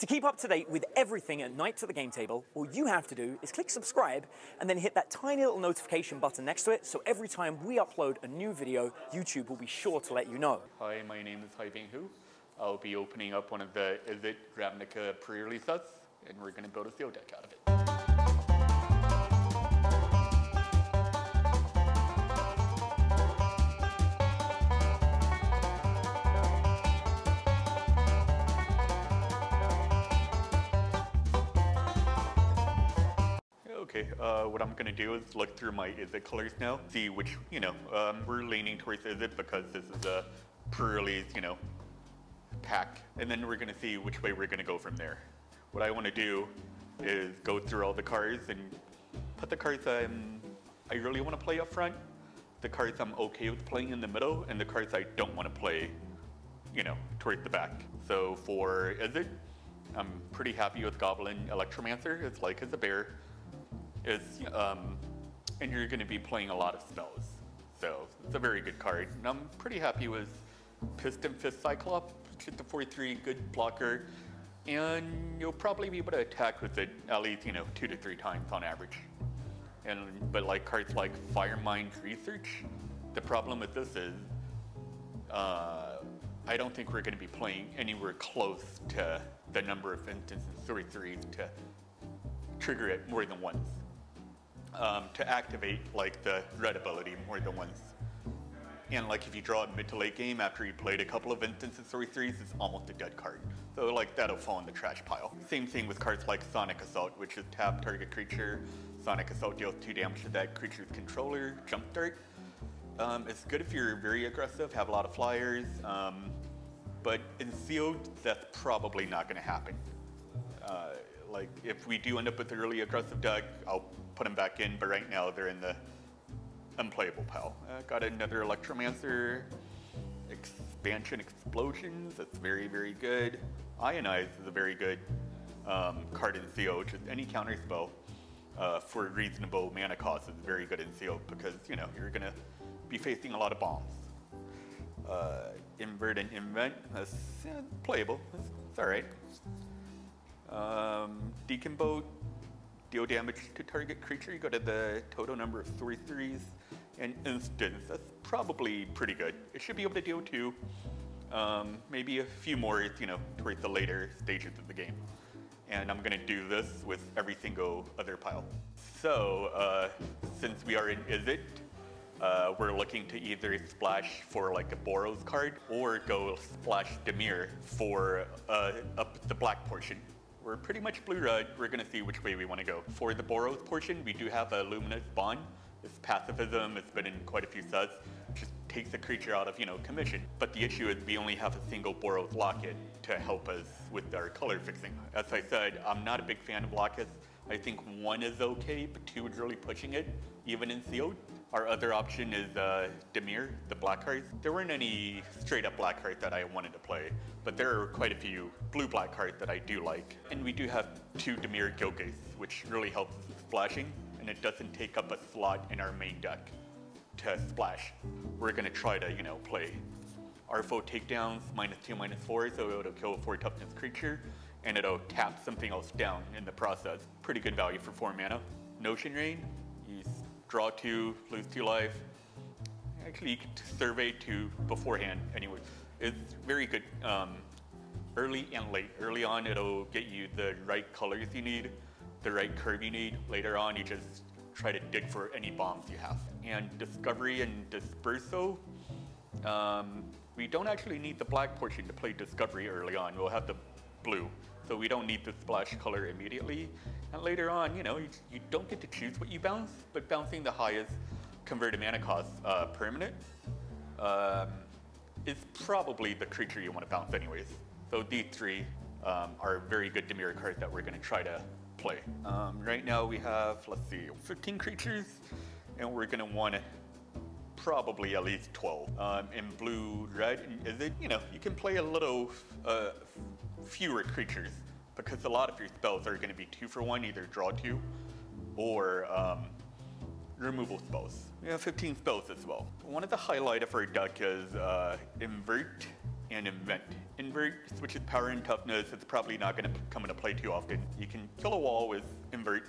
To keep up to date with everything at Knights at the Game Table, all you have to do is click subscribe and then hit that tiny little notification button next to it, so every time we upload a new video, YouTube will be sure to let you know. Hi, my name is Hu. I'll be opening up one of the Izzet Ravnica pre-release sets, and we're going to build a field deck out of it. Okay, what I'm going to do is look through my Izzet colors now, see which, we're leaning towards Izzet because this is a pre-release, pack, and then we're going to see which way we're going to go from there. What I want to do is go through all the cards and put the cards I really want to play up front, the cards I'm okay with playing in the middle, and the cards I don't want to play, towards the back. So for Izzet, I'm pretty happy with Goblin Electromancer. It's like as a bear. And you're going to be playing a lot of spells. So it's a very good card. And I'm pretty happy with Piston Fist Cyclops, which is the 4/3 good blocker. And you'll probably be able to attack with it at least, 2 to 3 times on average. But like cards like Fire Mind Research, the problem with this is I don't think we're going to be playing anywhere close to the number of instances 3/3s to trigger it more than once. To activate like the red ability more than once. And like if you draw it mid to late game after you played a couple of instances 3/3s, it's almost a dead card. So like that'll fall in the trash pile. Same thing with cards like Sonic Assault, which is tap target creature. Sonic Assault deals 2 damage to that creature's controller, Jumpstart. It's good if you're very aggressive, have a lot of flyers, but in sealed, that's probably not going to happen. Like if we do end up with a really aggressive deck, I'll put them back in, but right now they're in the unplayable pile. Got another Electromancer, Expansion Explosions, that's very, very good. Ionize is a very good card in sealed, just any counter spell for reasonable mana cost is very good in sealed because, you're gonna be facing a lot of bombs. Invert and Invent, that's playable, it's all right. Deacon Boat, deal damage to target creature. You go to the total number of 3/3s. And Instance, that's probably pretty good. It should be able to deal 2, maybe a few more, towards the later stages of the game. And I'm gonna do this with every single other pile. So, since we are in Izzet, we're looking to either splash for like a Boros card or go splash Dimir for up the black portion. We're pretty much blue-red. We're going to see which way we want to go. For the Boros portion, we do have a Luminous Bond. It's pacifism. It's been in quite a few sets. It just takes the creature out of, commission. But the issue is we only have a single Boros Locket to help us with our color fixing. As I said, I'm not a big fan of Lockets. I think 1 is okay, but 2 is really pushing it, even in sealed. Our other option is Dimir, the black cards. There weren't any straight up black cards that I wanted to play, but there are quite a few blue-black cards that I do like. And we do have 2 Dimir Gilgates, which really helps splashing, and it doesn't take up a slot in our main deck to splash. We're gonna try to, play Arfo takedowns, -2/-4, so it'll kill a 4 toughness creature, and it'll tap something else down in the process. Pretty good value for 4 mana. Notion Rain, you draw 2, lose 2 life. Actually, you can survey 2 beforehand anyway. It's very good early and late. Early on, it'll get you the right colors you need, the right curve you need. Later on, you just try to dig for any bombs you have. And Discovery and Disperso, we don't actually need the black portion to play Discovery early on. We'll have the blue, so we don't need the splash color immediately. And later on, you don't get to choose what you bounce, but bouncing the highest converted mana cost permanent is probably the creature you want to bounce anyways. So these 3 are very good Dimir cards that we're going to try to play. Right now we have, 15 creatures, and we're going to want probably at least 12. In blue-red, is it, you can play a little fewer creatures because a lot of your spells are going to be 2 for 1, either draw 2 or removal spells. We have 15 spells as well. One of the highlight of our deck is Invert and Invent. Invert switches power and toughness. It's probably not going to come into play too often. You can kill a wall with Invert.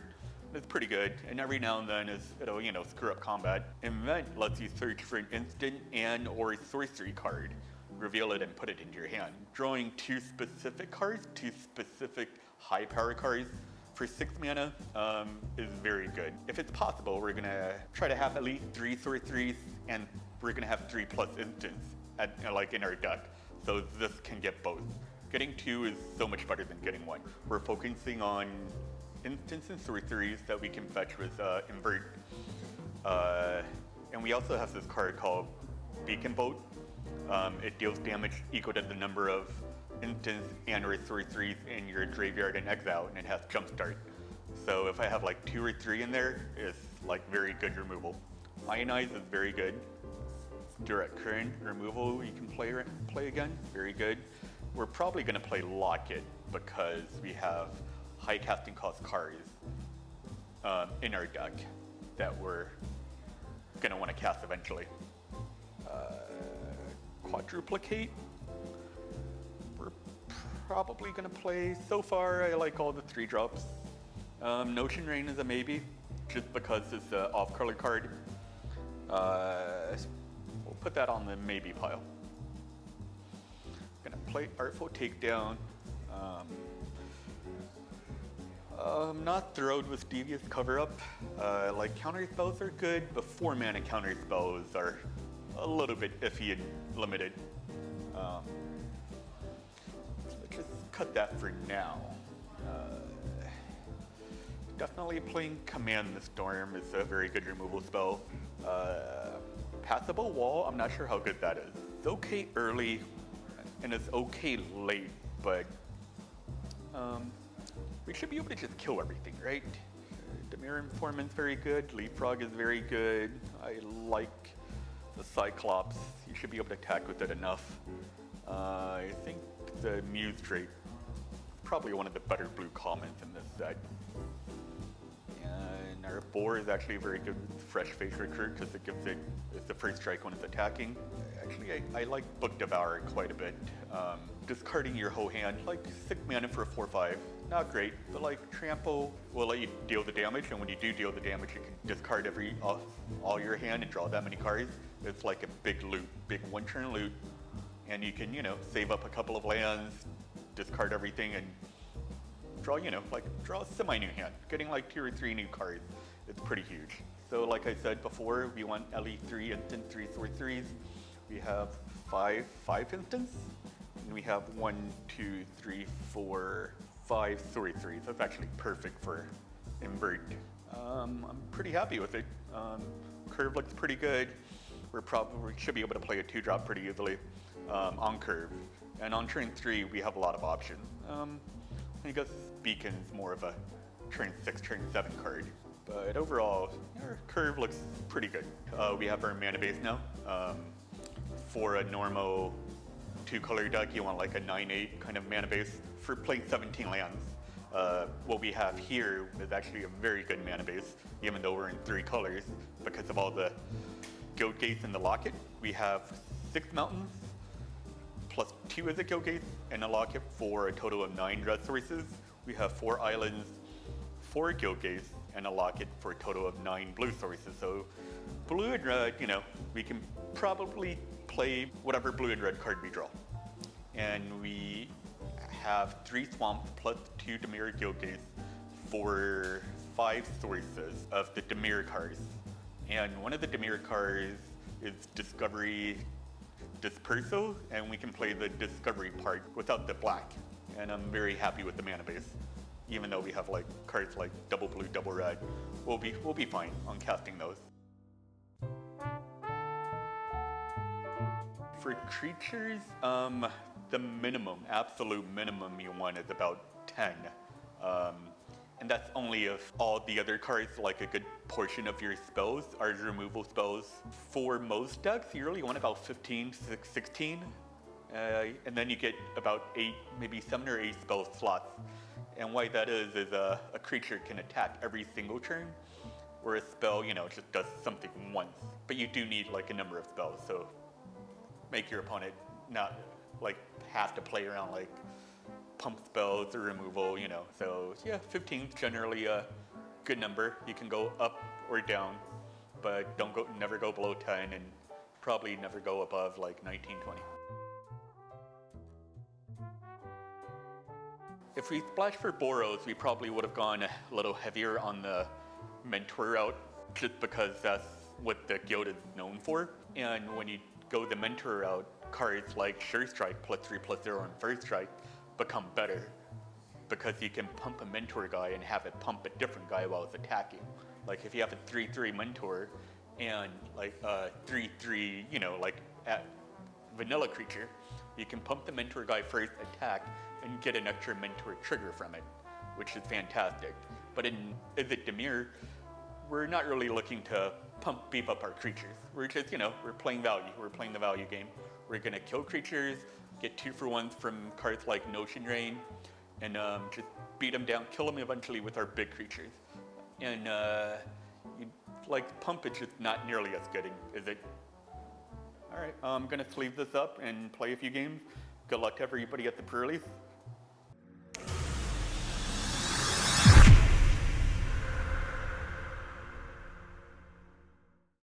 It's pretty good, and every now and then it'll, you know, screw up combat. Invent lets you search for an instant and or a sorcery card, reveal it and put it into your hand. Drawing 2 specific cards, 2 specific high power cards for 6 mana is very good. If it's possible, we're gonna try to have at least 3 sorceries, and we're gonna have 3 plus instants like in our deck, so this can get both. Getting 2 is so much better than getting 1. We're focusing on instants and sorceries that we can fetch with Invert. And we also have this card called Beacon Bolt. It deals damage equal to the number of instants and or sorceries in your graveyard and exile, and it has Jumpstart. So if I have like 2 or 3 in there, it's like very good removal. Ionize is very good. Direct Current removal you can play again, very good. We're probably gonna play Locket because we have high casting cost cards in our deck that we're gonna want to cast eventually. Quadruplicate, we're probably gonna play. So far I like all the 3 drops. Notion Rain is a maybe, just because it's an off-color card. We'll put that on the maybe pile. Gonna play Artful Takedown. I'm not thrilled with Devious Cover-Up. Like, counter spells are good, but 4 mana counter spells are a little bit iffy and limited. So let's just cut that for now. Definitely playing Command the Storm is a very good removal spell. Passable Wall, I'm not sure how good that is. It's okay early, and it's okay late, but we should be able to just kill everything, right? Dimir Informant's very good, Leapfrog is very good. I like the Cyclops, you should be able to attack with it enough. I think the Muse Drake is probably one of the better blue commons in this set. And our Boar is actually very good with Fresh Face Recruit because it's the first strike when it's attacking. Actually, I like Book Devourer quite a bit. Discarding your whole hand, like 6 mana for a 4/5. Not great, but like Trample will let you deal the damage, and when you do deal the damage, you can discard all your hand and draw that many cards. It's like a big loot, big 1-turn loot, and you can, you know, save up a couple of lands, discard everything, and draw, you know, like draw a semi-new hand. Getting like 2 or 3 new cards, it's pretty huge. So like I said before, we want LE 3 instant, 3 sorceries. We have 5 instants, and we have 1, 2, 3, 4, 5 sorceries. That's actually perfect for Invert. I'm pretty happy with it. Curve looks pretty good. We should be able to play a 2-drop pretty easily on curve. And on turn 3, we have a lot of options. I guess Beacon's more of a turn 6, turn 7 card. But overall, our curve looks pretty good. We have our mana base now. For a normal 2-color deck, you want like a 9/8 kind of mana base. For playing 17 lands, what we have here is actually a very good mana base, even though we're in 3 colors, because of all the Guild Gates and the Locket. We have 6 mountains, plus 2 Izzet Guild Gates, and a Locket for a total of 9 red sources. We have 4 islands, 4 Guild Gates, and a Locket for a total of 9 blue sources. So blue and red, you know, we can probably play whatever blue and red card we draw. And we have 3 swamps plus 2 Dimir Guild Gates for 5 sources of the Dimir cards. And one of the Dimir cards is Discovery Dispersal, and we can play the Discovery part without the black. And I'm very happy with the mana base. Even though we have like cards like double blue, double red, we'll be fine on casting those. For creatures, the minimum, absolute minimum you want is about 10. And that's only if all the other cards, like a good portion of your spells, are removal spells. For most decks, you really want about 15, 16. And then you get about 8, maybe 7 or 8 spell slots. And why that is a creature can attack every single turn, where a spell, you know, just does something once. But you do need like a number of spells, so make your opponent not like have to play around like pump spells or removal, you know. So yeah, 15 is generally a good number. You can go up or down, but never go below 10, and probably never go above like 19, 20. If we splashed for Boros, we probably would have gone a little heavier on the mentor route, just because that's what the guild is known for. And when you go the mentor route, cards like Sure Strike +3/+0 and First Strike become better, because you can pump a mentor guy and have it pump a different guy while it's attacking. Like if you have a 3/3 mentor and like a 3/3, you know, like at vanilla creature, you can pump the mentor guy first, attack, and get an extra mentor trigger from it, which is fantastic. But in Izzet Dimir, we're not really looking to beef up our creatures. We're just, you know, we're playing value. We're playing the value game. We're gonna kill creatures, get 2-for-1s from cards like Notion Rain, and just beat them down, kill them eventually with our big creatures. And like pump is just not nearly as good, is it? All right, I'm gonna sleeve this up and play a few games. Good luck to everybody at the pre-release.